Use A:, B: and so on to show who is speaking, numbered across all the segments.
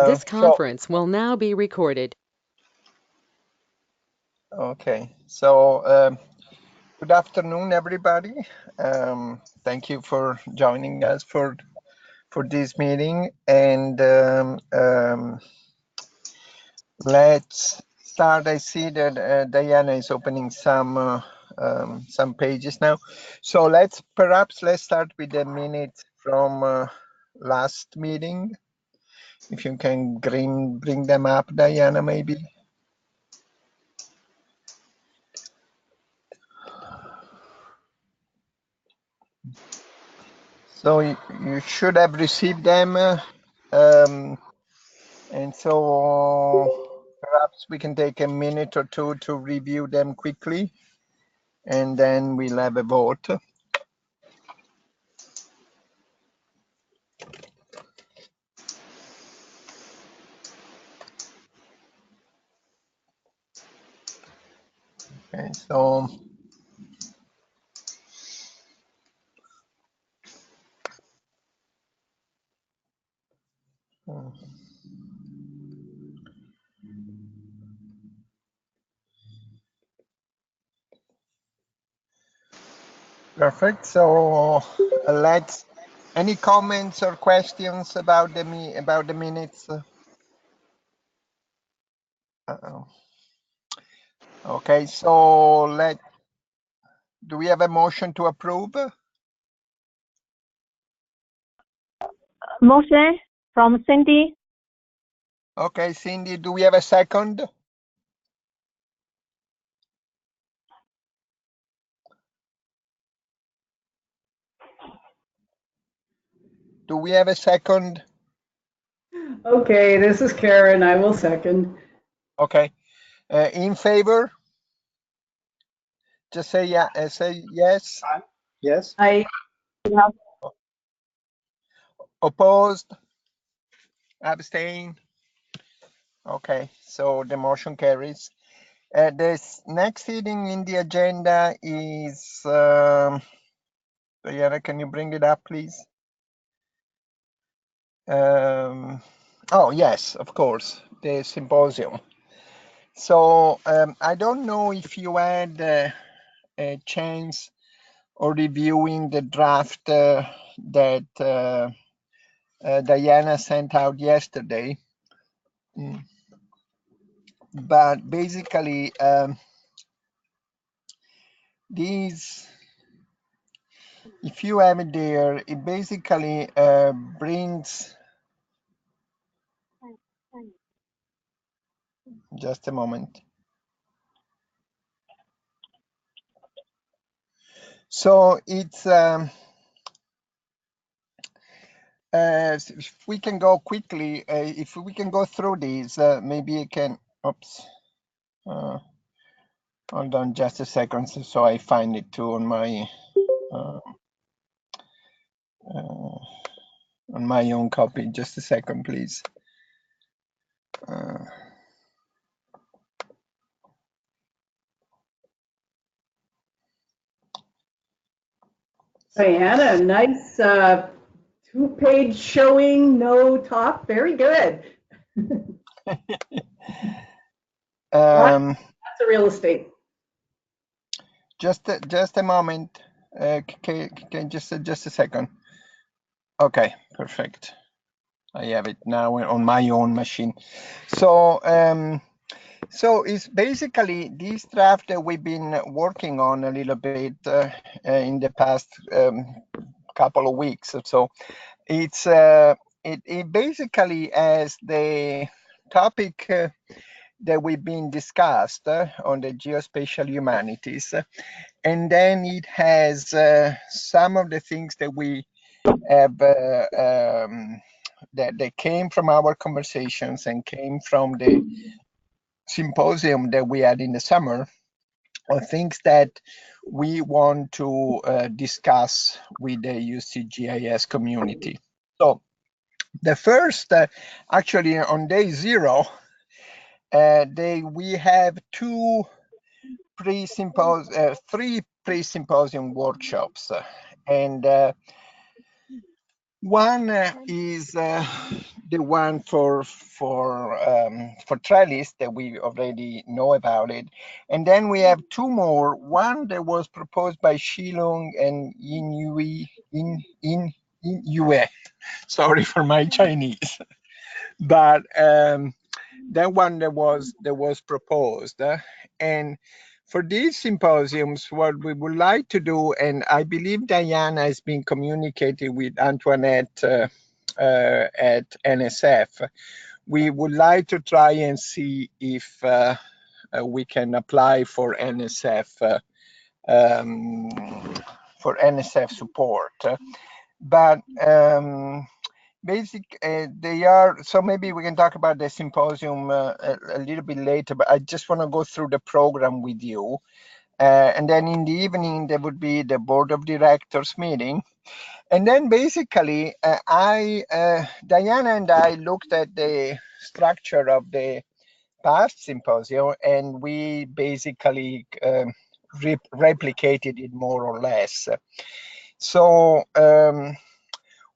A: This conference will now be recorded.
B: Okay, so good afternoon, everybody. Thank you for joining us for this meeting, and let's start. I see that Diana is opening some pages now, so let's start with the minutes from last meeting. If you can bring them up, Diana, maybe. So you should have received them, and so perhaps we can take a minute or two to review them quickly, and then we'll have a vote. Okay, so perfect. So let's. Any comments or questions about the minutes? Uh-oh. Okay, so do we have a motion to approve?
C: Motion from Cindy.
B: Okay, Cindy, do we have a second? Do we have a second?
D: Okay, this is Karen. I will second.
B: Okay. In favor? Just say yeah. Say yes.
E: Yes.
D: I
B: Opposed? Abstain? Okay, so the motion carries. This next heading in the agenda is, Diana, can you bring it up, please? Oh, yes, of course, the symposium. So I don't know if you had a chance of reviewing the draft that Diana sent out yesterday. But basically, these, if you have it there, it basically brings, just a moment. So it's, if we can go quickly, if we can go through these, maybe I can, oops. Hold on just a second, so I find it too on my own copy. Just a second, please.
D: I had a nice 2-page showing, no talk. Very good. Lots of real estate.
B: Just a moment. Just a second. Okay, perfect. I have it now on my own machine. So so it's basically this draft that we've been working on a little bit in the past couple of weeks. So it's it basically has the topic that we've been discussed on the geospatial humanities, and then it has some of the things that we have that came from our conversations and came from the symposium that we had in the summer, or things that we want to discuss with the UCGIS community. So the first, actually on day 0, we have 3 pre-symposium workshops, and one is the one for trellis that we already know about it, and then we have two more. One that was proposed by Shilong and in Yue. Sorry for my Chinese, but that one that was proposed, and for these symposiums, what we would like to do, and I believe Diana has been communicating with Antoinette at NSF, we would like to try and see if we can apply for NSF support. But they are, so maybe we can talk about the symposium a little bit later, but I just want to go through the program with you. And then in the evening, there would be the board of directors meeting. And then basically, Diana and I looked at the structure of the past symposium, and we basically replicated it more or less. So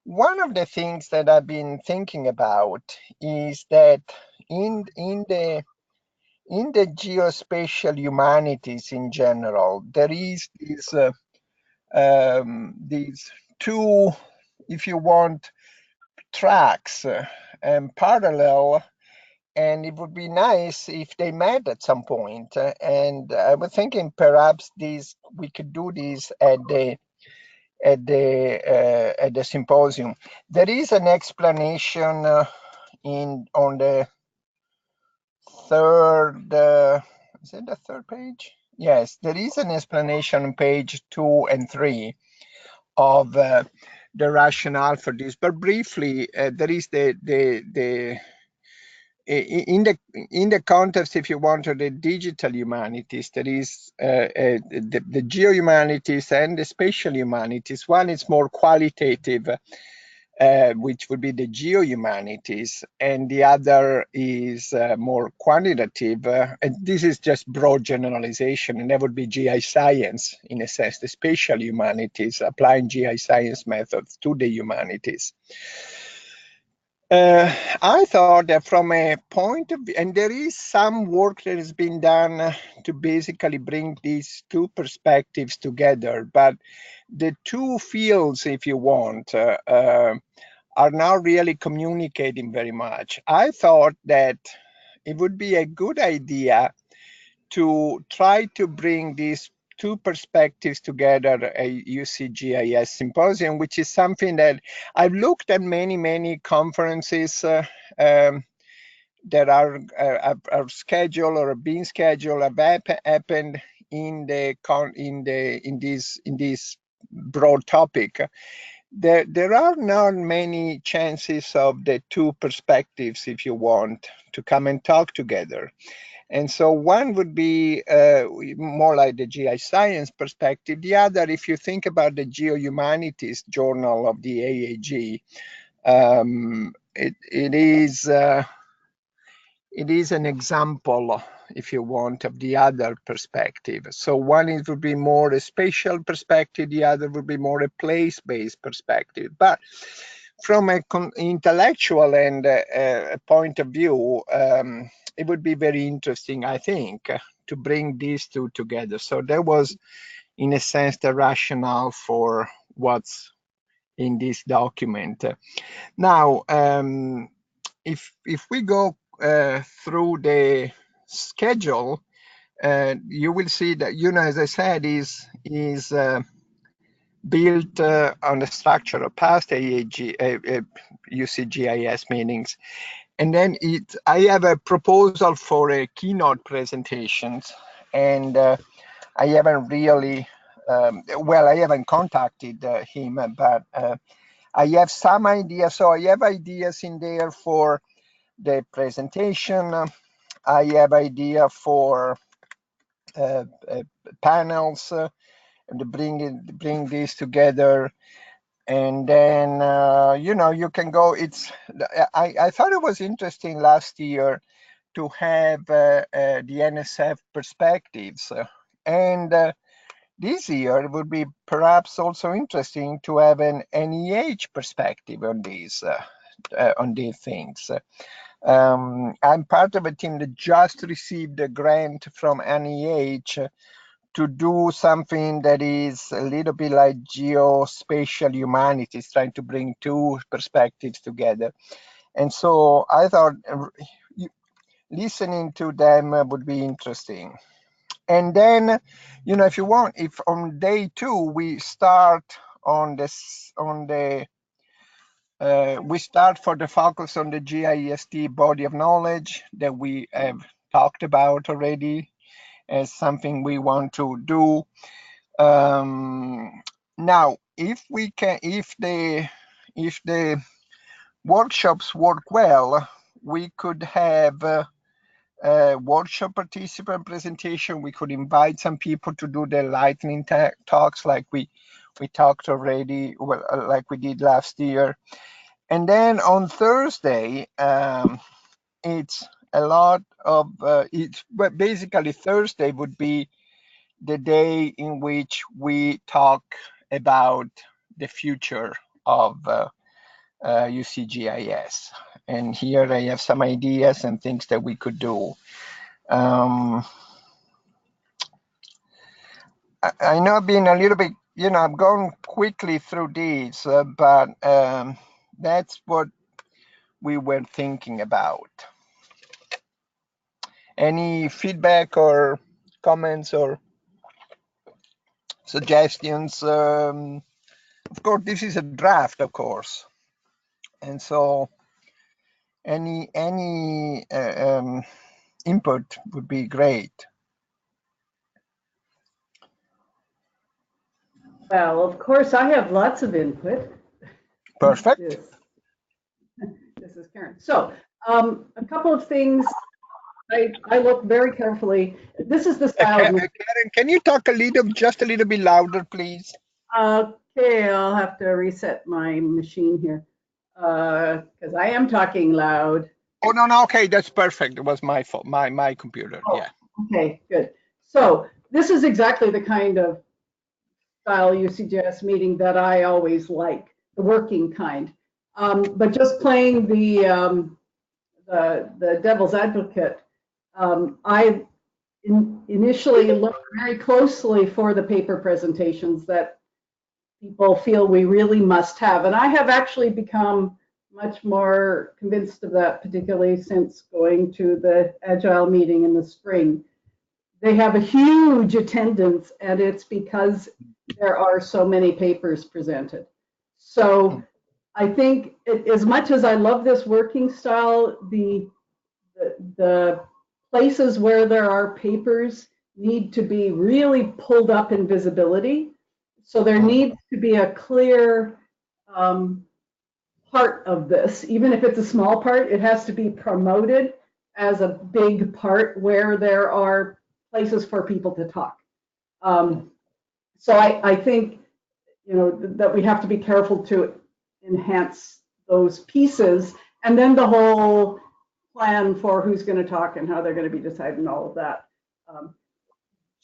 B: one of the things that I've been thinking about is that in the geospatial humanities in general, there is these two, if you want, tracks parallel, and it would be nice if they met at some point. And I was thinking perhaps we could do this at the symposium. There is an explanation on the third. Is it the third page? Yes, there is an explanation on page 2 and 3 of the rationale for this. But briefly, there is in the context, if you want, of the digital humanities, there is the geo-humanities and the spatial humanities. One is more qualitative, which would be the geo-humanities, and the other is more quantitative. And this is just broad generalization, and that would be GI science, in a sense, the spatial humanities, applying GI science methods to the humanities. I thought that from a point of view, and there is some work that has been done to basically bring these two perspectives together, but the two fields, if you want, are now really communicating very much. I thought that it would be a good idea to try to bring these two perspectives together, a UCGIS symposium, which is something that I've looked at many conferences that are scheduled or being scheduled, have happened in this broad topic. There are not many chances of the two perspectives, if you want, to come and talk together. And so one would be more like the GI science perspective. The other, if you think about the Geo-Humanities Journal of the AAG, it is an example, if you want, of the other perspective. So one would be more a spatial perspective, the other would be more a place-based perspective. But from an intellectual and a point of view, it would be very interesting, I think, to bring these two together. So that was, in a sense, the rationale for what's in this document. Now, if we go through the schedule, you will see that, as I said, is built on the structure of past UCGIS meetings. And then I have a proposal for a keynote presentations, and I haven't really, I haven't contacted him, but I have some ideas. So I have ideas in there for the presentation. I have idea for panels, and to bring these together. And then, you can go, I thought it was interesting last year to have the NSF perspectives. And this year it would be perhaps also interesting to have an NEH perspective on these. on these things. I'm part of a team that just received a grant from NEH to do something that is a little bit like geospatial humanities, trying to bring two perspectives together. And so I thought listening to them would be interesting. And then, you know, if you want, if on day 2 we start on this, we start for the focus on the GIST body of knowledge that we have talked about already as something we want to do. Now, if the workshops work well, we could have a workshop participant presentation. We could invite some people to do the lightning talks like we talked already, well, like we did last year. And then on Thursday, it's a lot of, but basically Thursday would be the day in which we talk about the future of UCGIS. And here I have some ideas and things that we could do. I know I've been a little bit, you know, I'm going quickly through these, but that's what we were thinking about. Any feedback or comments or suggestions? Of course, this is a draft, of course. And so any input would be great.
D: Well, of course, I have lots of input.
B: Perfect.
D: This is Karen. So a couple of things. I look very carefully. This is the style.
B: Karen, can you talk just a little bit louder, please?
D: Okay, I'll have to reset my machine here because I am talking loud.
B: Oh, no, okay, that's perfect. It was my fault, my computer, yeah.
D: Okay, good. So this is exactly the kind of style UCGIS meeting that I always like, the working kind. But just playing the devil's advocate, I initially looked very closely for the paper presentations that people feel we really must have. And I have actually become much more convinced of that, particularly since going to the Agile meeting in the spring. They have a huge attendance, and it's because there are so many papers presented. So I think as much as I love this working style, the places where there are papers need to be really pulled up in visibility. So there needs to be a clear part of this. Even if it's a small part, it has to be promoted as a big part where there are places for people to talk. So I think, you know, that we have to be careful to enhance those pieces, and then the whole plan for who's going to talk and how they're going to be decided and all of that.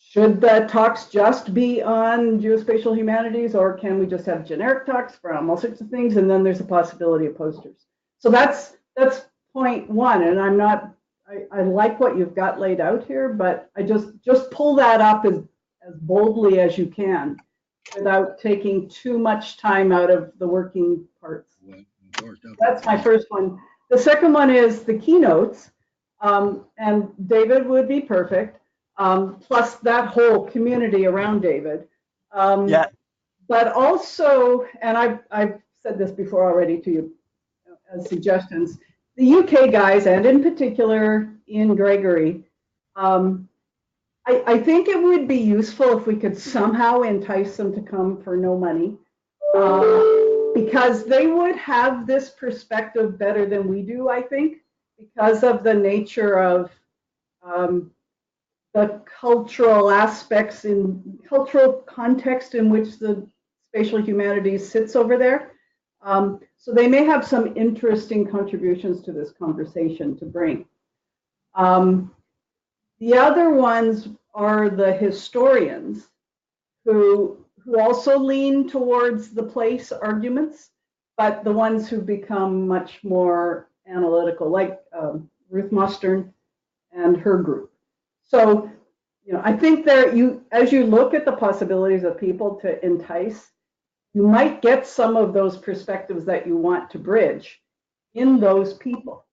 D: Should the talks just be on geospatial humanities, or can we just have generic talks from all sorts of things, and then there's a possibility of posters? So that's point one, and I'm not, I like what you've got laid out here, but I just pull that up as boldly as you can without taking too much time out of the working parts. That's my first one. The second one is the keynotes, and David would be perfect, plus that whole community around David.
B: Yeah.
D: But also, and I've said this before already to you as suggestions, the UK guys, and in particular Ian Gregory, I think it would be useful if we could somehow entice them to come for no money, because they would have this perspective better than we do, I think, because of the nature of the cultural aspects in cultural context in which the spatial humanities sits over there. So they may have some interesting contributions to this conversation to bring. The other ones are the historians who also lean towards the place arguments, but the ones who become much more analytical, like Ruth Mustern and her group. So, I think that as you look at the possibilities of people to entice, you might get some of those perspectives that you want to bridge in those people.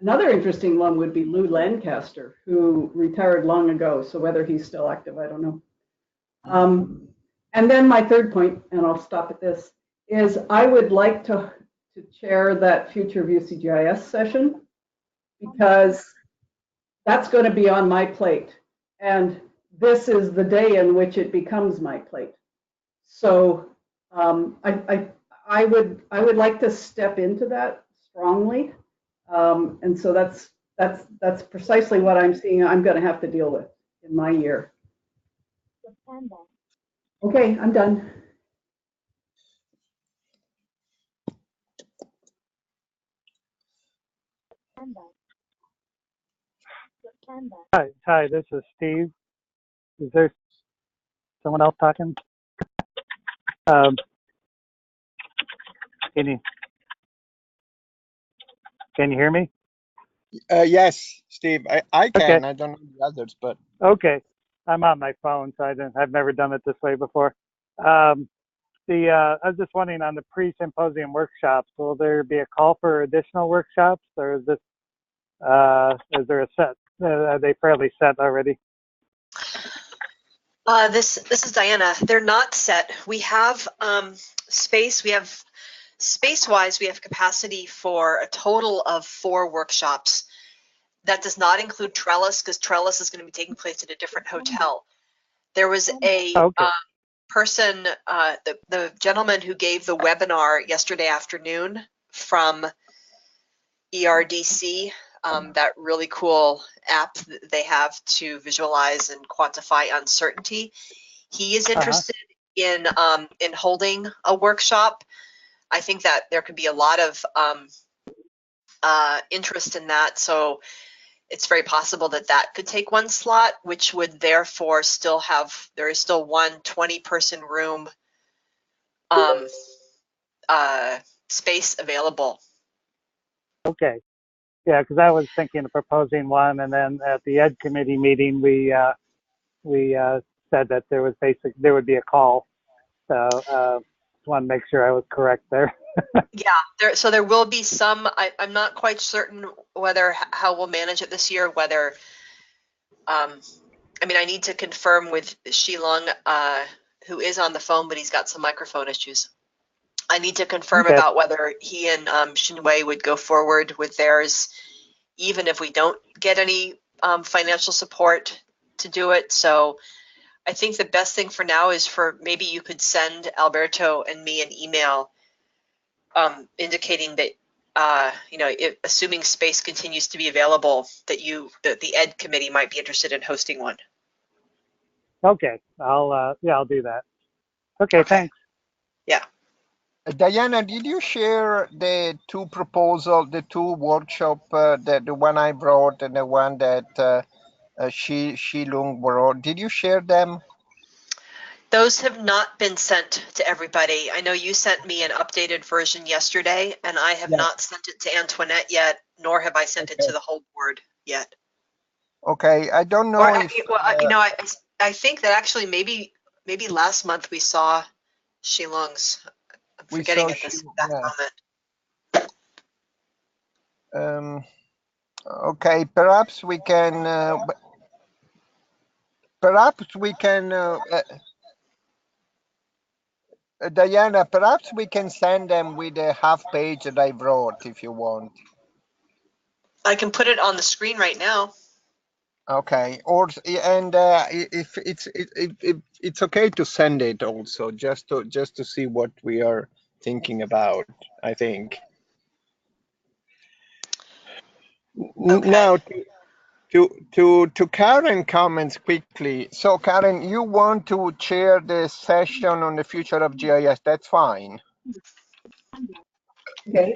D: Another interesting one would be Lou Lancaster, who retired long ago. So whether he's still active, I don't know. And then my third point, and I'll stop at this, is I would like to chair that Future of UCGIS session, because that's going to be on my plate. And this is the day in which it becomes my plate. So I would like to step into that strongly. And so that's precisely what I'm seeing I'm going to have to deal with in my year. Okay, I'm done.
E: Hi, this is Steve. Is there someone else talking? Can you hear me?
B: Yes, Steve, I can.
E: Okay.
B: I don't know the others, but
E: Okay. I'm on my phone, so I've never done it this way before. I was just wondering, on the pre-symposium workshops, will there be a call for additional workshops, or is there a set? Are they fairly set already?
F: This is Diana. They're not set. We have space. We have space-wise, we have capacity for a total of 4 workshops. That does not include Trellis, because Trellis is going to be taking place at a different hotel. There was a person, the gentleman who gave the webinar yesterday afternoon from ERDC, that really cool app that they have to visualize and quantify uncertainty. He is interested in holding a workshop. I think that there could be a lot of interest in that. So it's very possible that that could take one slot, which would therefore still have, there is still one 20-person room space available.
E: Okay. Yeah, because I was thinking of proposing one, and then at the Ed Committee meeting, we said that there would be a call. So just want to make sure I was correct there.
F: Yeah, so there will be some. I'm not quite certain how we'll manage it this year. Whether, I mean, I need to confirm with Shilong, who is on the phone, but he's got some microphone issues. I need to confirm about whether he and Shinwei would go forward with theirs, even if we don't get any financial support to do it. So I think the best thing for now is for maybe you could send Alberto and me an email indicating that, assuming space continues to be available, that the Ed Committee might be interested in hosting one.
E: Okay, I'll do that. Okay, thanks.
F: Yeah.
B: Diana, did you share the 2 proposals, the 2 workshop, the one I brought and the one that Shilong brought? Did you share them?
F: Those have not been sent to everybody. I know you sent me an updated version yesterday, and I have not sent it to Antoinette yet, nor have I sent it to the whole board yet.
B: Okay, I don't know if.
F: I think that actually maybe last month we saw Shilong's. I'm forgetting at this exact
B: moment. Okay, perhaps we can. Diana, perhaps we can send them with a half page that I wrote, if you want.
F: I can put it on the screen right now.
B: Okay, if it's okay to send it also, just to see what we are thinking about, I think.
F: Okay.
B: Now to Karen comments quickly. So Karen, you want to chair the session on the future of GIS? That's fine.
D: Okay.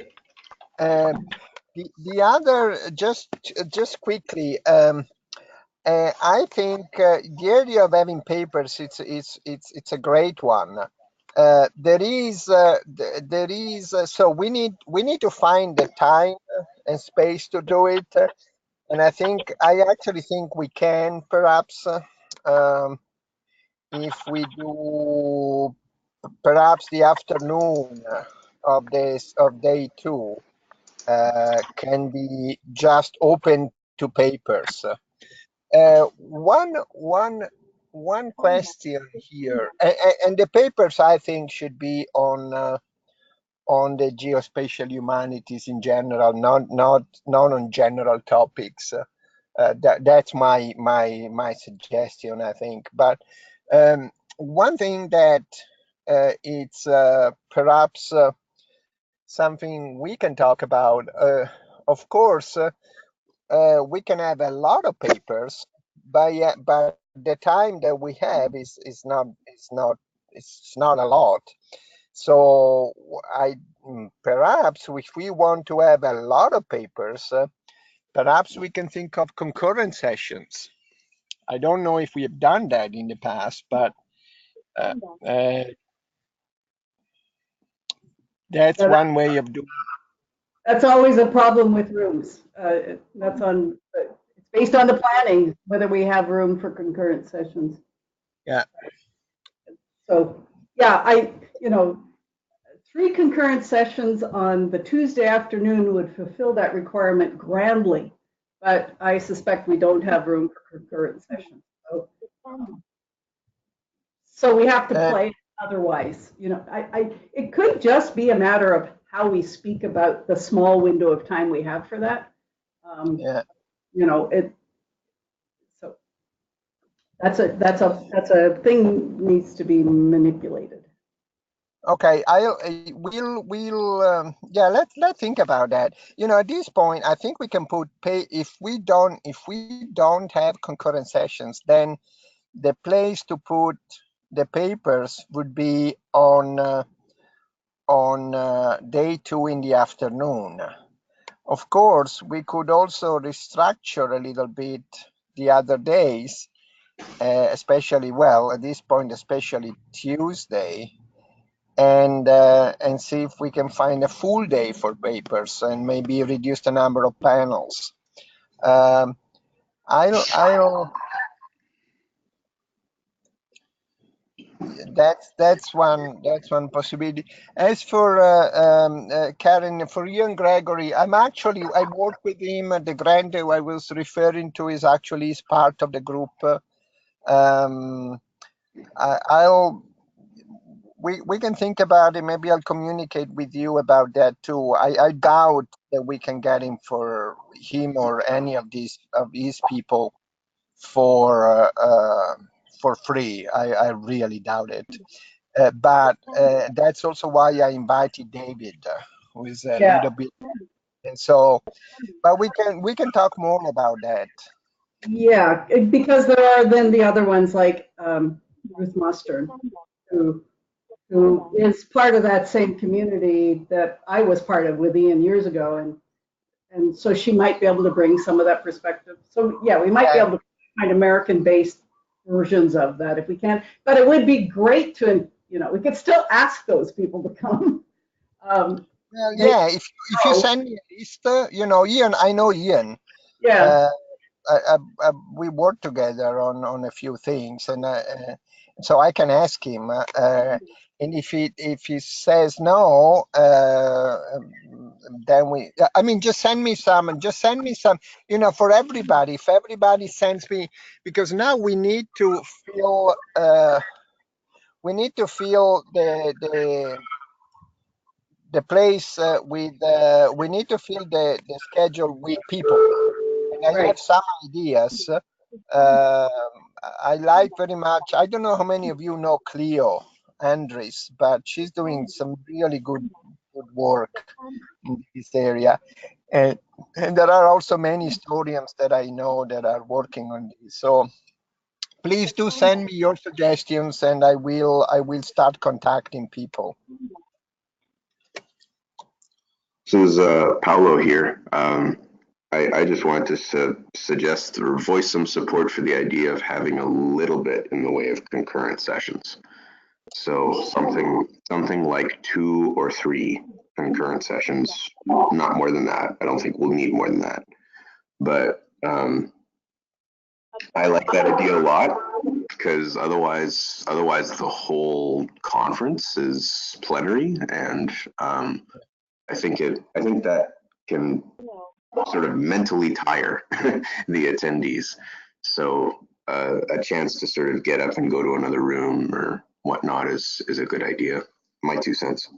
B: The other, just quickly, I think the idea of having papers, it's a great one. so we need to find the time and space to do it, and I actually think we can perhaps if we do perhaps the afternoon of this of day 2 can be just open to papers. One question here, and the papers I think should be on the geospatial humanities in general, not on general topics. That's my suggestion, I think. But one thing that it's perhaps something we can talk about. Of course, we can have a lot of papers, but the time that we have is not a lot. So perhaps if we want to have a lot of papers, perhaps we can think of concurrent sessions. I don't know if we have done that in the past, but uh, uh, that's
D: So
B: one way of doing
D: that's always a problem with rooms. It's based on the planning, whether we have room for concurrent sessions.
B: it. Yeah.
D: So, yeah, 3 concurrent sessions on the Tuesday afternoon would fulfill that requirement grandly, but I suspect we don't have room for concurrent sessions. So we have to play it otherwise. It could just be a matter of how we speak about the small window of time we have for that.
B: Yeah.
D: So that's a thing needs to be manipulated.
B: Okay, yeah, let's think about that. At this point, I think we can put pay if we don't have concurrent sessions, then the place to put the papers would be on day 2 in the afternoon. Of course, we could also restructure a little bit the other days, especially at this point, especially Tuesday. And see if we can find a full day for papers and maybe reduce the number of panels. That's one possibility. As for Karen, for Ian Gregory, I work with him. The grant I was referring to is actually part of the group. We can think about it. Maybe I'll communicate with you about that too. I doubt that we can get him or any of these people for free. I really doubt it. But that's also why I invited David, who is a little bit. And so, but we can talk more about that.
D: Yeah, because there are then the other ones like Ruth Mustard, who is part of that same community that I was part of with Ian years ago, and so she might be able to bring some of that perspective. So yeah, we might be able to find American-based versions of that if we can. But it would be great to, we could still ask those people to come.
B: Well, yeah, if you send me a list, Ian, I know Ian.
D: Yeah.
B: We work together on a few things, and so I can ask him. And if he says no, then just send me some, and just send me some, for everybody. If everybody sends me, because now we need to fill the place with. We need to fill the schedule with people. And I have some ideas. I like very much. I don't know how many of you know Cleo Andres, but she's doing some really good work in this area. And there are also many historians that I know that are working on this. So please do send me your suggestions, and I will start contacting people.
G: This is Paolo here. I just wanted to suggest or voice some support for the idea of having a little bit in the way of concurrent sessions. So something like 2 or 3 concurrent sessions, not more than that. I don't think we'll need more than that. But I like that idea a lot, because otherwise the whole conference is plenary, and I think that can sort of mentally tire the attendees. So a chance to sort of get up and go to another room or whatnot is a good idea. My 2 cents.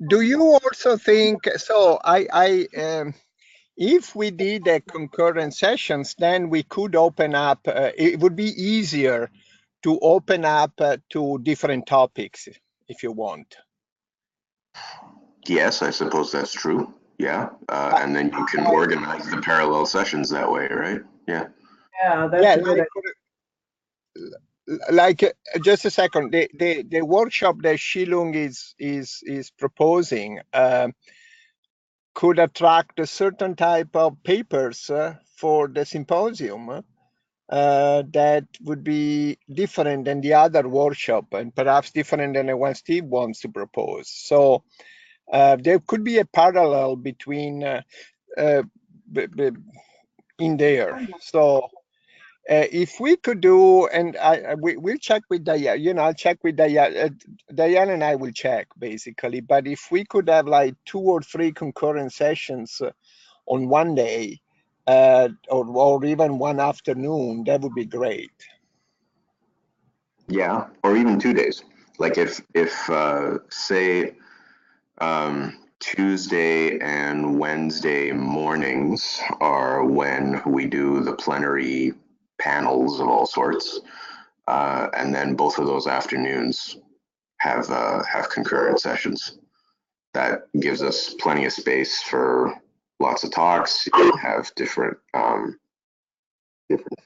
B: Do you also think so? If we did a concurrent sessions, then we could open up. It would be easier to open up to different topics if you want.
G: Yes, I suppose that's true. Yeah, and then you can organize the parallel sessions that way, right? Yeah.
D: Yeah, that's a good idea.
B: Like just a second, the workshop that Shilung is proposing could attract a certain type of papers for the symposium that would be different than the other workshop, and perhaps different than the one Steve wants to propose. So there could be a parallel between in there. So if we could do, and we'll check with Diane, I'll check with Diane, Diane and I will check basically, but if we could have like 2 or 3 concurrent sessions on one day, or even one afternoon, that would be great.
G: Yeah, or even 2 days. Like if say Tuesday and Wednesday mornings are when we do the plenary panels of all sorts, and then both of those afternoons have concurrent sessions. That gives us plenty of space for lots of talks. You have different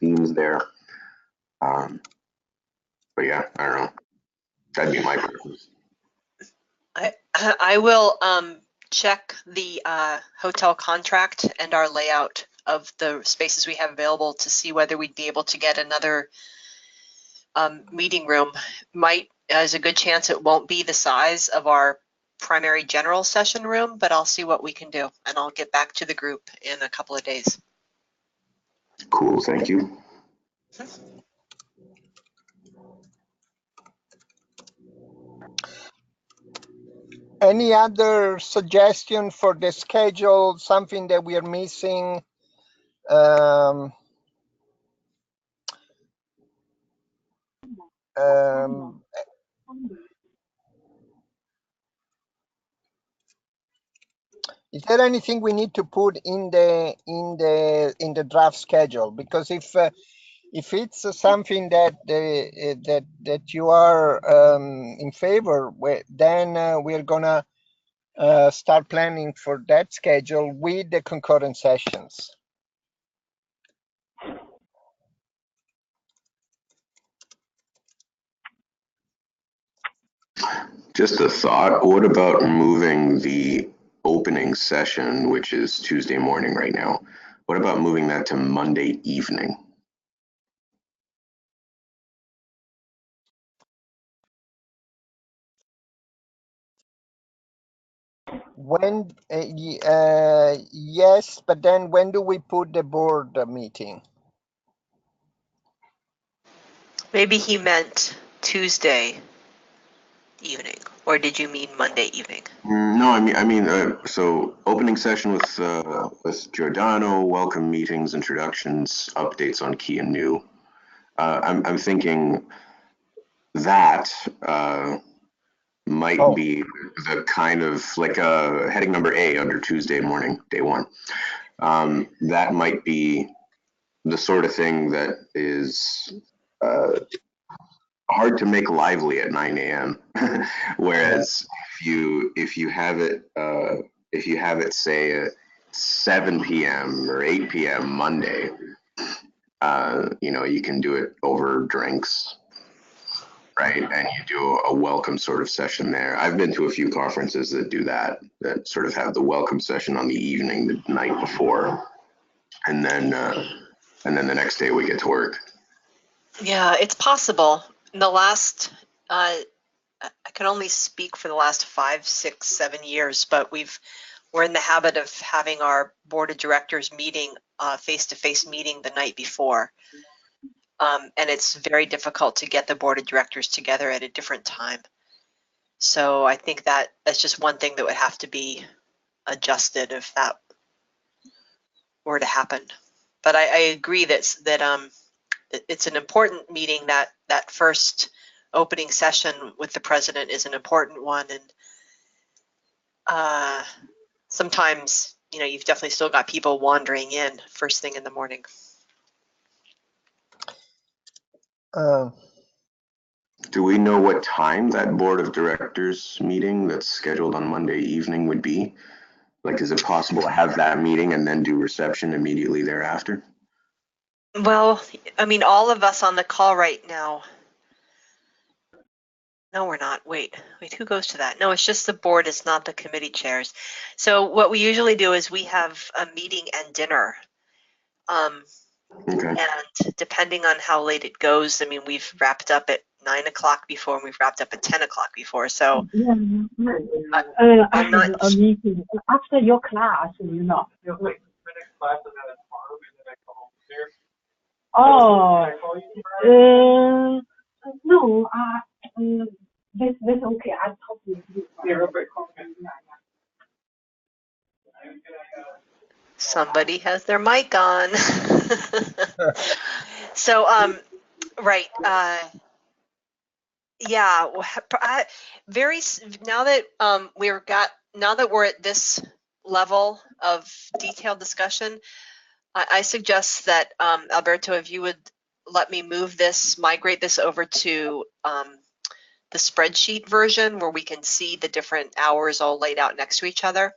G: themes there. But yeah, I don't know. That'd be my preference.
F: I will check the hotel contract and our layout of the spaces we have available to see whether we'd be able to get another meeting room. There's a good chance it won't be the size of our primary general session room, but I'll see what we can do, and I'll get back to the group in a couple of days.
G: Cool, thank you.
B: Any other suggestion for the schedule, something that we are missing? Is there anything we need to put in the draft schedule? Because if it's something that that you are in favor with, then we're gonna start planning for that schedule with the concurrent sessions.
G: Just a thought. What about moving the opening session, which is Tuesday morning right now? What about moving that to Monday evening?
B: When yes, but then when do we put the board meeting?
F: Maybe he meant Tuesday evening, or did you mean Monday evening?
G: No, I mean, so opening session with Giordano, welcome meetings, introductions, updates on key and new. I'm thinking that might be the kind of like heading number A under Tuesday morning, day 1. That might be the sort of thing that is hard to make lively at 9 a.m. Whereas if you have it say at 7 p.m. or 8 p.m. Monday, you can do it over drinks, right? And you do a welcome sort of session there. I've been to a few conferences that do that sort of have the welcome session on the evening, the night before, and then the next day we get to work.
F: Yeah, it's possible. the last, I can only speak for the last 5, 6, 7 years, but we're in the habit of having our board of directors meeting, face-to-face meeting the night before. And it's very difficult to get the board of directors together at a different time. So I think that's just one thing that would have to be adjusted if that were to happen. But I agree that it's an important meeting. That first opening session with the president is an important one, and sometimes you've definitely still got people wandering in first thing in the morning.
G: Do we know what time that board of directors meeting that's scheduled on Monday evening would be? Like, is it possible to have that meeting and then do reception immediately thereafter?
F: Well, I mean, all of us on the call right now. No, we're not. Wait, who goes to that? No, it's just the board. It's not the committee chairs. So what we usually do is we have a meeting and dinner.
G: Okay.
F: And depending on how late it goes, I mean, we've wrapped up at 9 o'clock before, and we've wrapped up at 10 o'clock before. So
C: I
F: I'm not.
C: have a meeting after your class, you know. Oh, no, that's okay. I talk with you.
F: Somebody has their mic on. So, right. Yeah. Now that we're at this level of detailed discussion, I suggest that Alberto, if you would let me migrate this over to the spreadsheet version where we can see the different hours all laid out next to each other.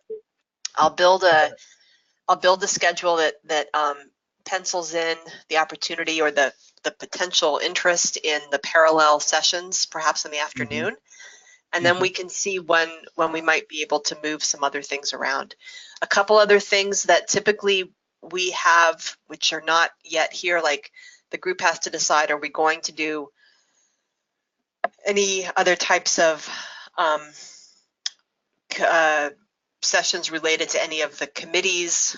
F: I'll build a schedule that pencils in the opportunity or the potential interest in the parallel sessions, perhaps in the afternoon. And then we can see when we might be able to move some other things around. A couple other things that typically we have, which are not yet here, like the group has to decide, are we going to do any other types of sessions related to any of the committees?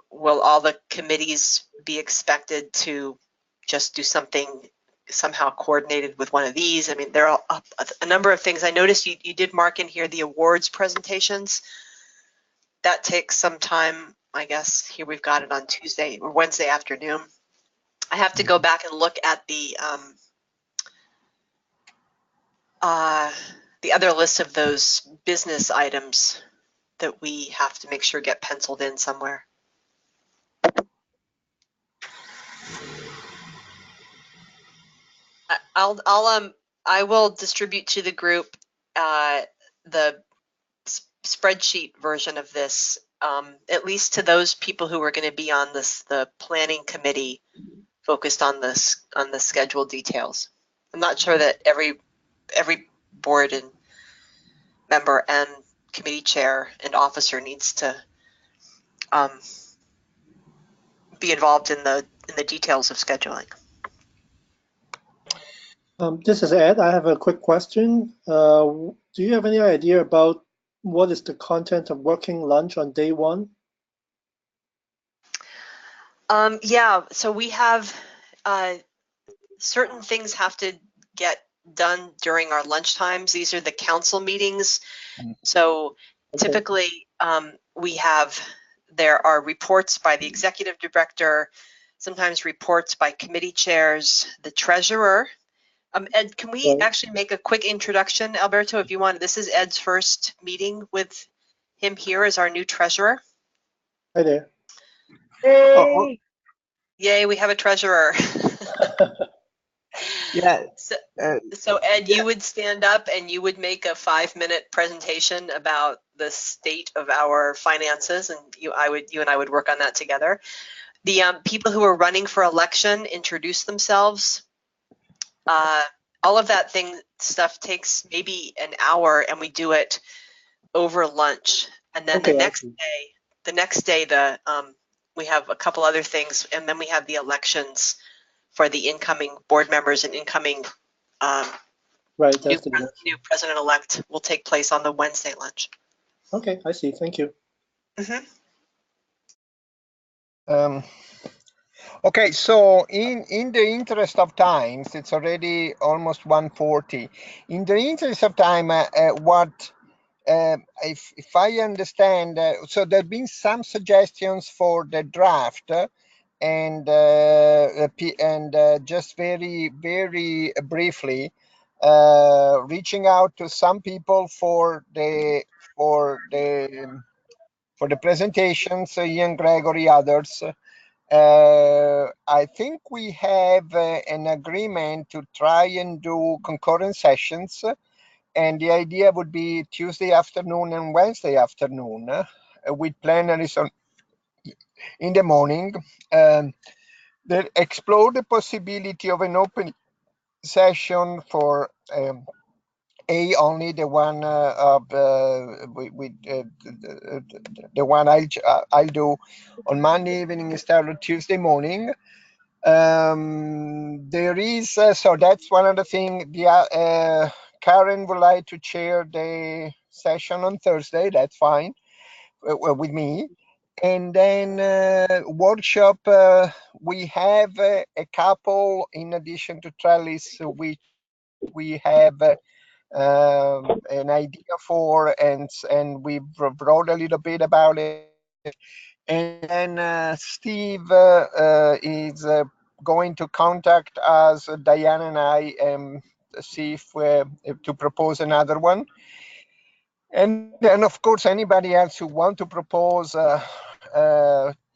F: Will all the committees be expected to just do something somehow coordinated with one of these? I mean, there are a number of things. I noticed you did mark in here the awards presentations. That takes some time, I guess. Here we've got it on Tuesday or Wednesday afternoon. I have to go back and look at the other list of those business items that we have to make sure get penciled in somewhere. I will distribute to the group the spreadsheet version of this, at least to those people who are going to be on the planning committee focused on the schedule details. I'm not sure that every board and member and committee chair and officer needs to be involved in the details of scheduling.
H: This is Ed. I have a quick question. Do you have any idea about what is the content of working lunch on day one?
F: Yeah, so we have certain things have to get done during our lunch times. These are the council meetings. So typically there are reports by the executive director, sometimes reports by committee chairs, the treasurer. Ed, can we actually make a quick introduction, Alberto, if you want? This is Ed's first meeting with him here as our new treasurer.
H: Hi there.
D: Hey.
H: Oh.
F: Yay, we have a treasurer.
B: Yeah.
F: So Ed, you would stand up and you would make a 5-minute presentation about the state of our finances, and you and I would work on that together. The people who are running for election introduce themselves. All of that stuff takes maybe an hour, and we do it over lunch. And then the next day, we have a couple other things, and then we have the elections for the incoming board members and incoming
H: Right, that's the election.
F: new president-elect will take place on the Wednesday lunch.
H: Okay, I see. Thank you.
F: Mm-hmm.
B: Okay, so in the interest of time, it's already almost 1:40. In the interest of time, if I understand, so there have been some suggestions for the draft, and just very briefly, reaching out to some people for the presentations, Ian, Gregory, others. I think we have an agreement to try and do concurrent sessions, and the idea would be Tuesday afternoon and Wednesday afternoon with plenaries in the morning. They explore the possibility of an open session for only the one the one I'll do on Monday evening instead of Tuesday morning. There is so that's one of the things. Karen would like to chair the session on Thursday. That's fine with me. And then workshop, we have a couple in addition to Trellis, which we have an idea for, and we wrote a little bit about it. And then Steve is going to contact us, Diane and I, see if to propose another one. And then, of course, anybody else who want to propose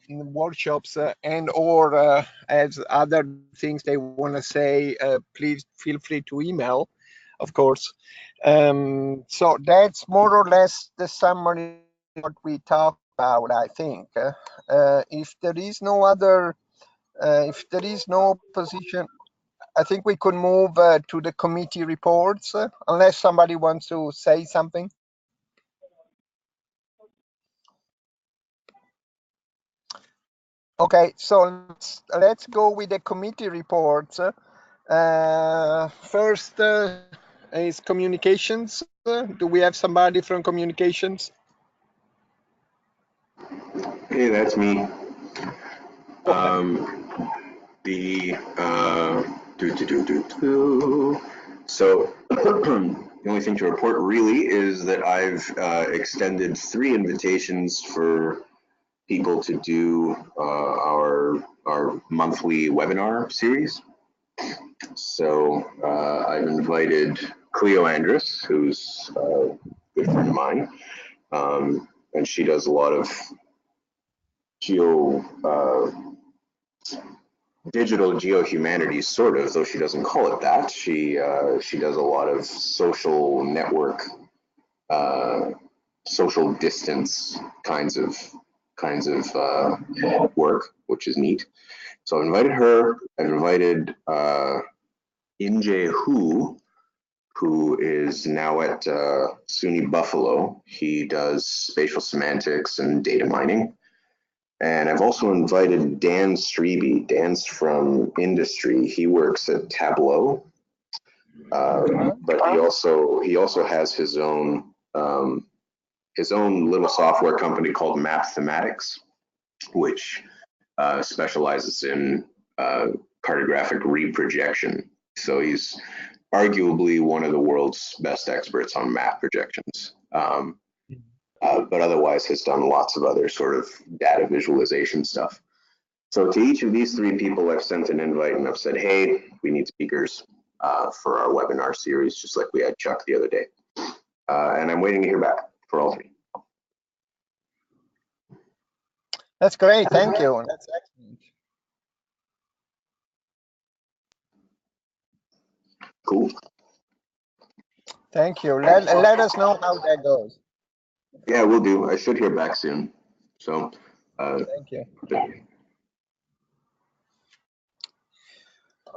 B: workshops and or as other things they want to say, please feel free to email, of course. So that's more or less the summary of what we talked about, I think. If there is no other, if there is no position, I think we could move to the committee reports, unless somebody wants to say something. Okay, so let's go with the committee reports. First is communications. Do we have somebody from communications?
G: Hey, that's me. So the only thing to report really is that I've extended 3 invitations for people to do our monthly webinar series. So I've invited Cleo Andrus, who's a good friend of mine, and she does a lot of digital geohumanities, sort of, though she doesn't call it that. She does a lot of social network, social distance kinds of work, which is neat. So I've invited her. I've invited Injae who is now at SUNY Buffalo. He does spatial semantics and data mining. And I've also invited Dan Strebe. Dan's from industry. He works at Tableau, but he also has his own little software company called Map Thematics, which specializes in cartographic reprojection. So he's arguably one of the world's best experts on map projections. But otherwise has done lots of other sort of data visualization stuff. So to each of these 3 people, I've sent an invite and I've said, hey, we need speakers for our webinar series, just like we had Chuck the other day. And I'm waiting to hear back for all 3.
B: That's great. Thank you. That's excellent.
G: Cool.
B: Thank you. Let us know how that goes.
G: Yeah, we'll do. I should hear back soon. So
B: thank you.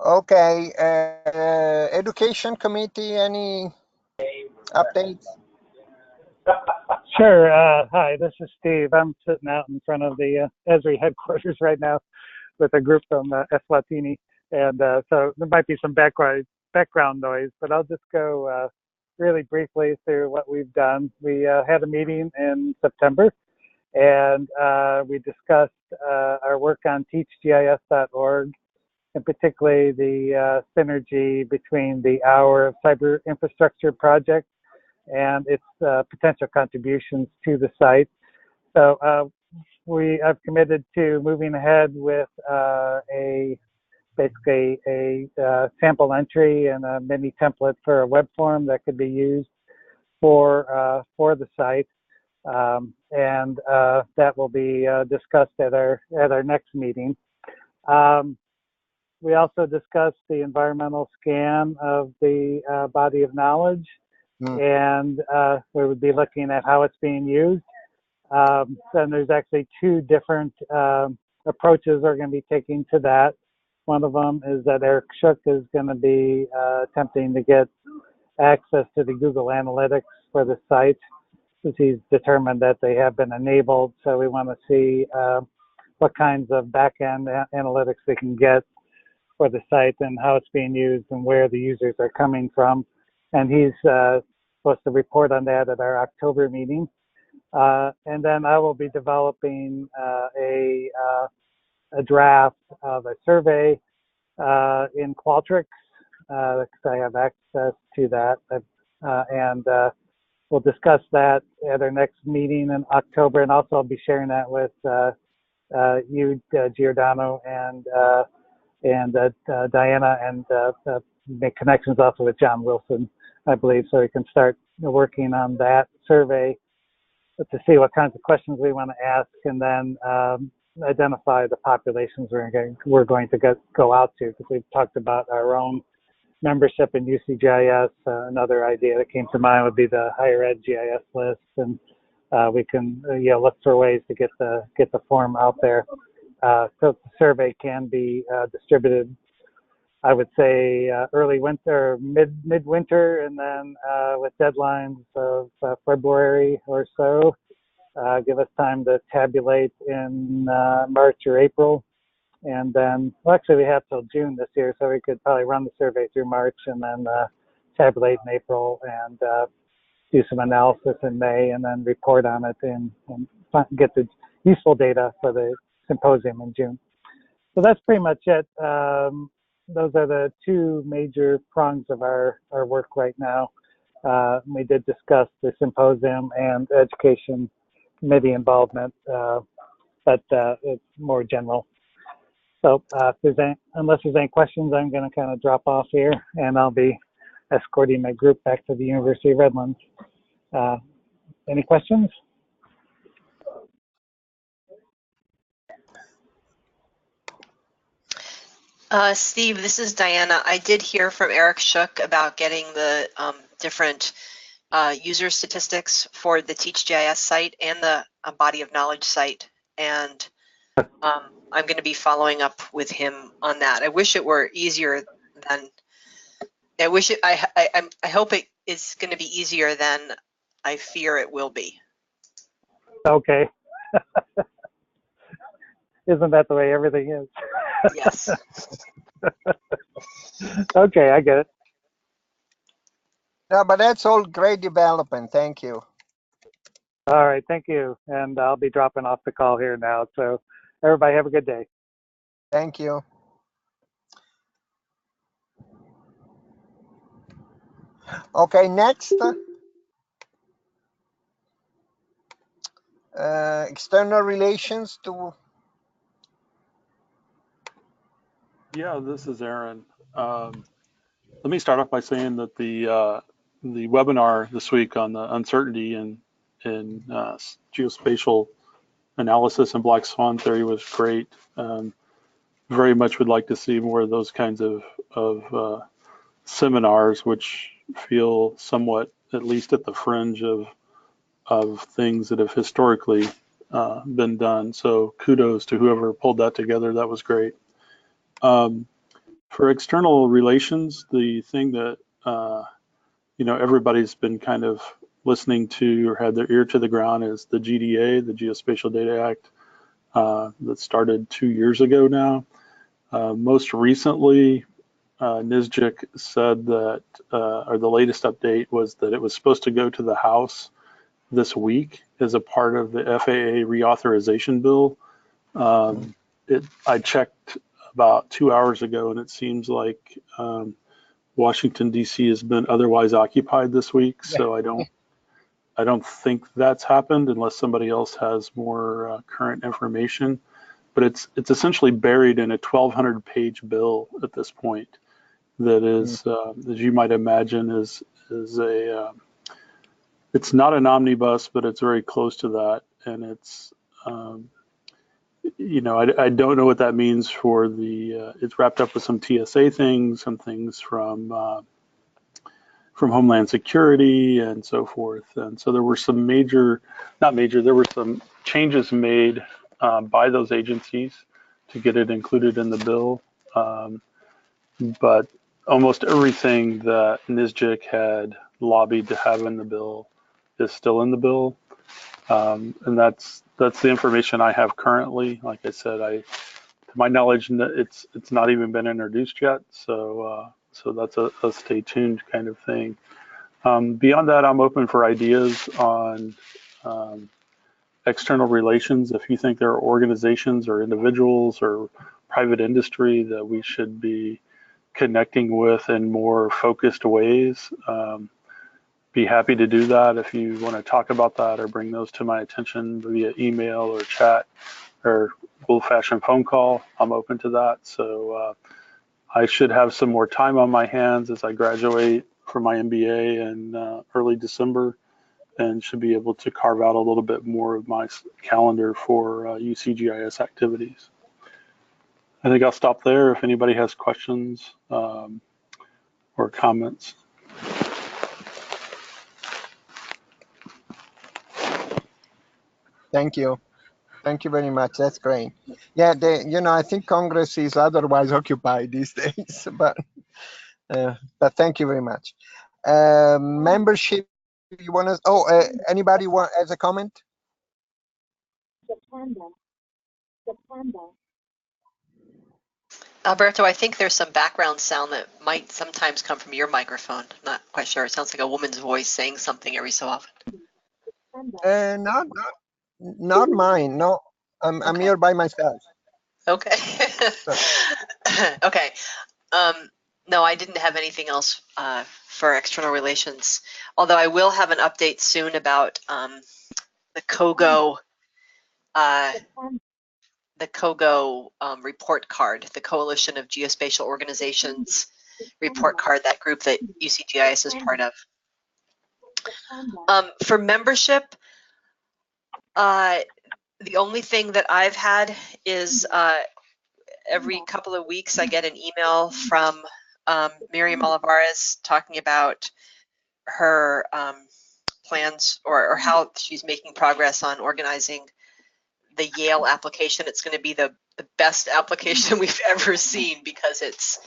B: Okay, education committee, any updates?
E: Sure. Hi, this is Steve. I'm sitting out in front of the Esri headquarters right now with a group from Eswatini. And so there might be some background noise, but I'll just go really briefly through what we've done. We had a meeting in September, and we discussed our work on teachgis.org, and particularly the synergy between the Hour of Cyber Infrastructure project and its potential contributions to the site. So I've committed to moving ahead with basically a sample entry and a mini template for a web form that could be used for the site, and that will be discussed at our next meeting. We also discussed the environmental scan of the body of knowledge, and we would be looking at how it's being used. And there's actually two different approaches we're going to be taking to that. One of them is that Eric Shook is going to be attempting to get access to the Google Analytics for the site, because he's determined that they have been enabled. So we want to see what kinds of back-end analytics we can get for the site and how it's being used and where the users are coming from. And he's supposed to report on that at our October meeting. And then I will be developing a draft of a survey in Qualtrics, because I have access to that. And we'll discuss that at our next meeting in October. And also I'll be sharing that with you, Giordano, and Diana, and make connections also with John Wilson, I believe, so we can start working on that survey to see what kinds of questions we want to ask, and then identify the populations we're going to go out to, because we've talked about our own membership in UCGIS. Another idea that came to mind would be the higher ed GIS list, and we can look for ways to get the form out there. So the survey can be distributed, I would say, early winter, mid-winter, and then with deadlines of February or so. Give us time to tabulate in March or April. And then, well, actually we have till June this year, so we could probably run the survey through March and then tabulate in April and do some analysis in May, and then report on it and get the useful data for the symposium in June. So that's pretty much it. Those are the two major prongs of our work right now. We did discuss the symposium and education committee involvement, but it's more general. So unless there's any questions, I'm going to kind of drop off here, and I'll be escorting my group back to the University of Redlands. Any questions?
F: Steve, this is Diana. I did hear from Eric Shook about getting the different user statistics for the TeachGIS site and the body of knowledge site, and I'm going to be following up with him on that. I wish it were easier than. I wish it. I hope it is going to be easier than I fear it will be.
E: Okay. Isn't that the way everything is?
F: Yes.
E: Okay, I get it.
B: No, but that's all great development. Thank you.
E: All right, thank you. And I'll be dropping off the call here now. So everybody have a good day.
B: Thank you. Okay, next. External relations to.
I: Yeah, this is Aaron. Let me start off by saying that the webinar this week on the uncertainty in geospatial analysis and black swan theory was great. Very much would like to see more of those kinds of seminars, which feel somewhat, at least at the fringe of things that have historically been done. So kudos to whoever pulled that together. That was great. For external relations, the thing that everybody's been kind of listening to or had their ear to the ground is the GDA, the Geospatial Data Act, that started 2 years ago now. Most recently, NSGIC said that, or the latest update was that it was supposed to go to the House this week as a part of the FAA reauthorization bill. I checked about 2 hours ago, and it seems like Washington, D.C. has been otherwise occupied this week, so I don't think that's happened unless somebody else has more current information. But it's essentially buried in a 1,200-page bill at this point. That is, as you might imagine, is a it's not an omnibus, but it's very close to that, and it's you know, I don't know what that means for the. It's wrapped up with some TSA things, some things from Homeland Security and so forth, and so there were some there were some changes made by those agencies to get it included in the bill, but almost everything that NSGIC had lobbied to have in the bill is still in the bill, and that's the information I have currently. Like I said, to my knowledge, it's not even been introduced yet, so that's a stay tuned kind of thing. Beyond that, I'm open for ideas on external relations. If you think there are organizations or individuals or private industry that we should be connecting with in more focused ways, be happy to do that. If you want to talk about that or bring those to my attention via email or chat or old-fashioned phone call, I'm open to that. So I should have some more time on my hands as I graduate from my MBA in early December, and should be able to carve out a little bit more of my calendar for UCGIS activities. I think I'll stop there if anybody has questions or comments.
B: Thank you. Thank you very much. That's great. Yeah, I think Congress is otherwise occupied these days, but thank you very much. Membership, you want to? Anybody has a comment?
F: Alberto, I think there's some background sound that might sometimes come from your microphone. I'm not quite sure. It sounds like a woman's voice saying something every so often.
B: Not mine. No, I'm here by myself.
F: Okay. Okay. No, I didn't have anything else for external relations. Although I will have an update soon about the COGO report card, the Coalition of Geospatial Organizations report card, that group that UCGIS is part of. For membership, the only thing that I've had is every couple of weeks I get an email from Miriam Olivares talking about her plans or how she's making progress on organizing the Yale application. It's going to be the best application we've ever seen because it's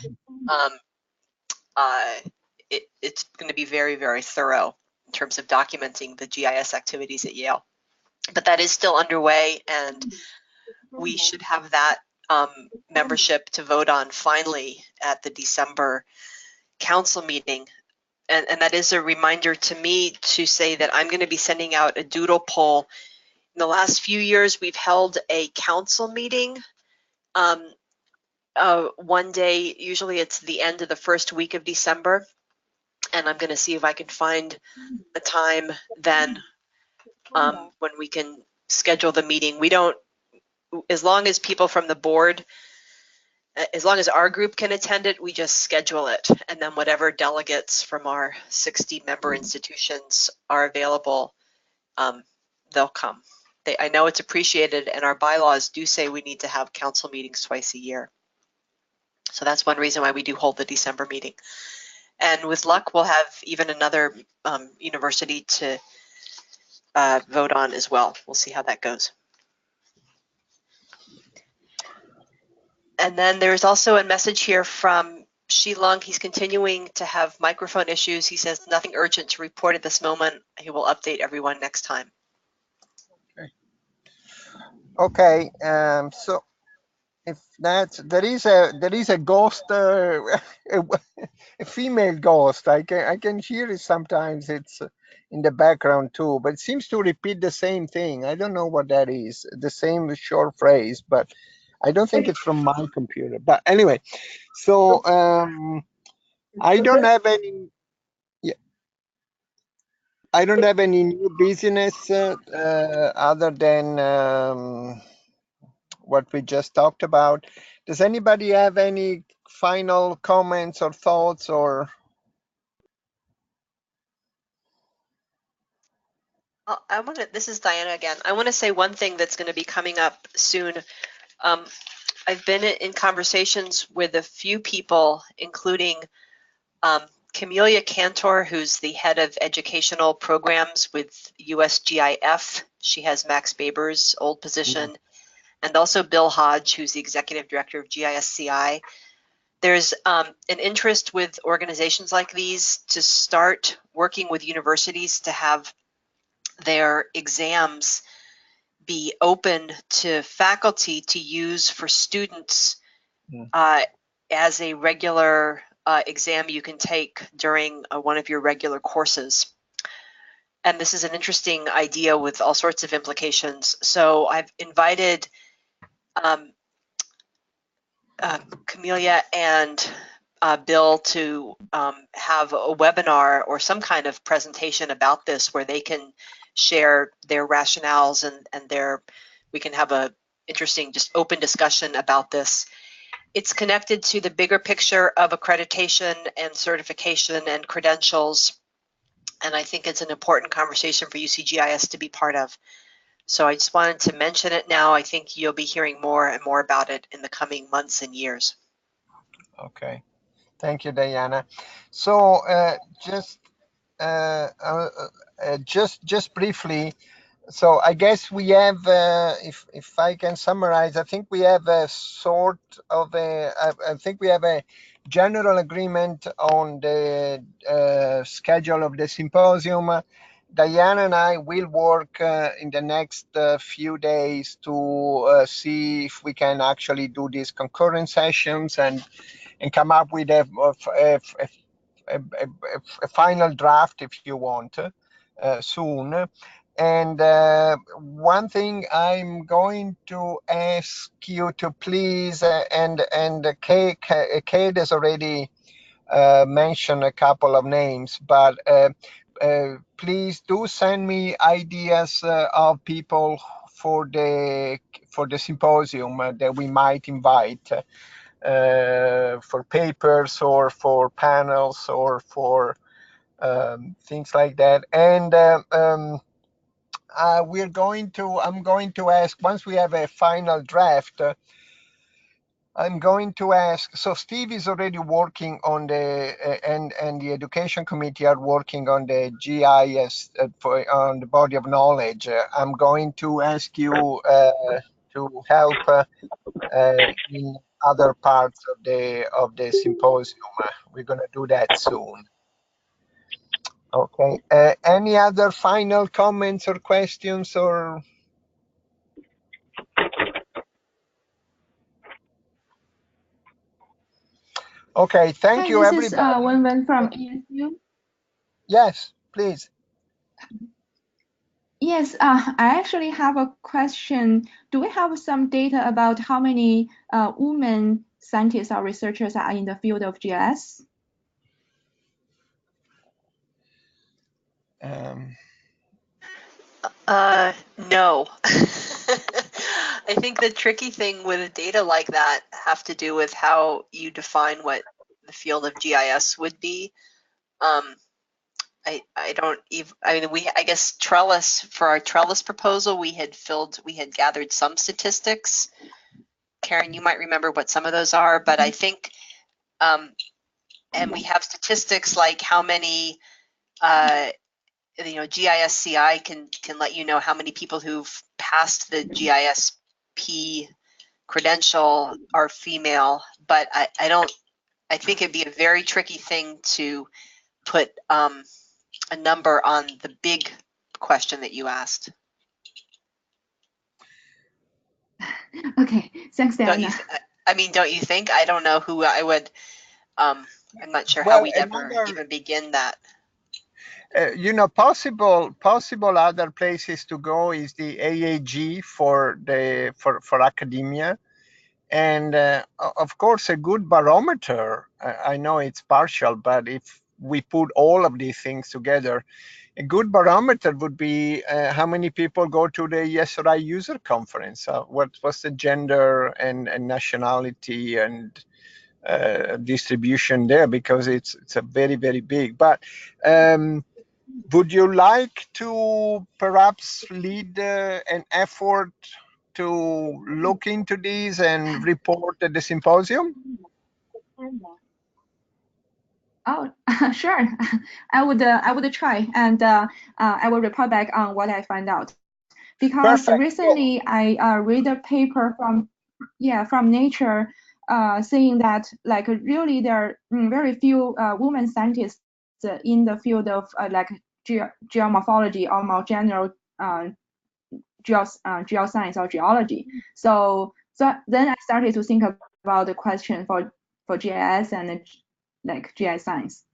F: going to be very, very thorough in terms of documenting the GIS activities at Yale. But that is still underway, and we should have that membership to vote on finally at the December council meeting. And that is a reminder to me to say that I'm going to be sending out a doodle poll. In the last few years, we've held a council meeting one day. Usually it's the end of the first week of December. And I'm going to see if I can find a time then when we can schedule the meeting. We don't, as long as people from the board, as long as our group can attend it, we just schedule it. And then whatever delegates from our 60 member institutions are available, they'll come. I know it's appreciated, and our bylaws do say we need to have council meetings twice a year. So that's one reason why we do hold the December meeting. And with luck, we'll have even another university to vote on as well. We'll see how that goes. And then there's also a message here from Shilong. He's continuing to have microphone issues. He says nothing urgent to report at this moment. He will update everyone next time.
B: Okay. So if that's there is a ghost, a female ghost. I can hear it sometimes. It's in the background too, but it seems to repeat the same thing. I don't know what that is. The same short phrase, but I don't think it's from my computer. But anyway, so I don't have any. Yeah, I don't have any new business other than what we just talked about. Does anybody have any final comments or thoughts or?
F: This is Diana again. I want to say one thing that's going to be coming up soon. I've been in conversations with a few people, including Camelia Cantor, who's the head of educational programs with USGIS. She has Max Baber's old position, and also Bill Hodge, who's the executive director of GISCI. There's an interest with organizations like these to start working with universities to have their exams be open to faculty to use for students as a regular exam you can take during one of your regular courses. And this is an interesting idea with all sorts of implications. So I've invited Camelia and Bill to have a webinar or some kind of presentation about this where they can share their rationales and we can have a interesting just open discussion about this. It's connected to the bigger picture of accreditation and certification and credentials, and I think it's an important conversation for UCGIS to be part of. So I just wanted to mention it now. I think you'll be hearing more and more about it in the coming months and years.
B: Okay, thank you, Diana. So just briefly, so I guess we have, if I can summarize, I think we have a sort of I think we have a general agreement on the schedule of the symposium. Diana and I will work in the next few days to see if we can actually do these concurrent sessions and come up with a final draft, if you want, soon. And one thing I'm going to ask you to please, and Kate has already mentioned a couple of names, but please do send me ideas of people for the symposium that we might invite. For papers or for panels or for things like that. And I'm going to ask, once we have a final draft, I'm going to ask, so Steve is already working on the, and the education committee are working on the GIS on the body of knowledge. I'm going to ask you to help in other parts of the symposium. We're going to do that soon. Okay. Any other final comments or questions or? Okay. Thank you, everybody.
J: This is Wen from ESU.
B: Yes, please.
J: Yes, I actually have a question. Do we have some data about how many women scientists or researchers are in the field of GIS?
F: No. I think the tricky thing with data like that have to do with how you define what the field of GIS would be. I don't even, I mean, I guess Trellis, for our Trellis proposal, we had gathered some statistics. Karen, you might remember what some of those are, but I think, and we have statistics like how many, GISCI can let you know how many people who've passed the GISP credential are female, but I think it'd be a very tricky thing to put a number on the big question that you asked.
J: Okay, thanks,
F: Don't you?
J: Diana.
F: I mean, don't you think? I don't know who I would. I'm not sure how
B: Well,
F: we'd ever
B: another,
F: even begin that.
B: possible other places to go is the AAG for academia, and of course a good barometer. I know it's partial, but if we put all of these things together, a good barometer would be how many people go to the ESRI user conference. What's the gender and nationality and distribution there, because it's a very, very big. But would you like to perhaps lead an effort to look into these and report at the symposium?
J: Oh, sure. I would try, and I will report back on what I find out. Because
B: Perfect.
J: recently I read a paper from Nature, saying that like really there are very few women scientists in the field of like geomorphology or more general geoscience or geology. So then I started to think about the question for GIS and like GIS science.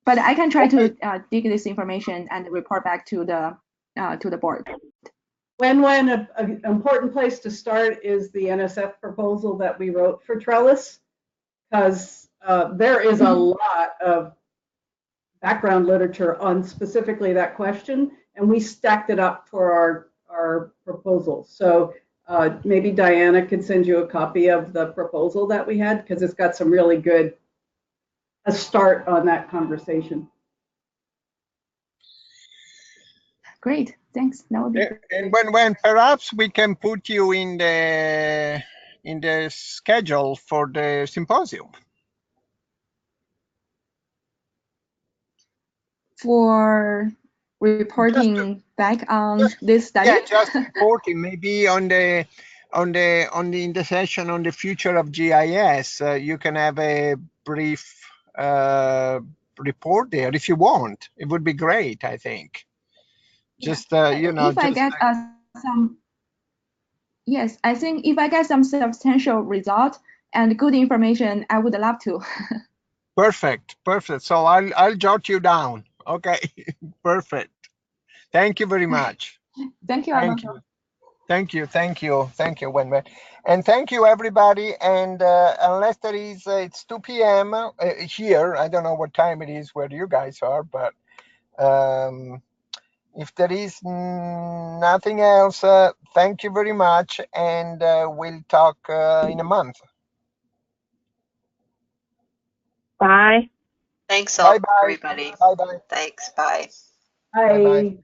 J: But I can try to dig this information and report back to the board.
D: When an important place to start is the NSF proposal that we wrote for Trellis, because there is a lot of background literature on specifically that question, and we stacked it up for our proposal. So maybe Diana could send you a copy of the proposal that we had, because it's got some really good a start on that conversation.
J: Great, thanks. That would be great.
B: And when perhaps we can put you in the schedule for the symposium.
J: For reporting back on this study?
B: Yeah, just reporting, maybe in the session on the future of GIS, you can have a brief report there if you want. It would be great, I think. Just
J: if I get some, yes, I think if I get some substantial result and good information, I would love to.
B: Perfect. So I'll jot you down. Okay, perfect. Thank you very much.
J: Thank you,
B: Thank
J: Alonso.
B: you. Thank you, Wenwen. And thank you, everybody. And unless there is, it's 2 p.m. Here. I don't know what time it is where you guys are, but if there is nothing else, thank you very much. And we'll talk in a month.
C: Bye.
F: Thanks,
B: Bye-bye.
F: everybody.
B: Bye-bye.
F: Thanks. Bye.
D: Bye.
B: Bye-bye.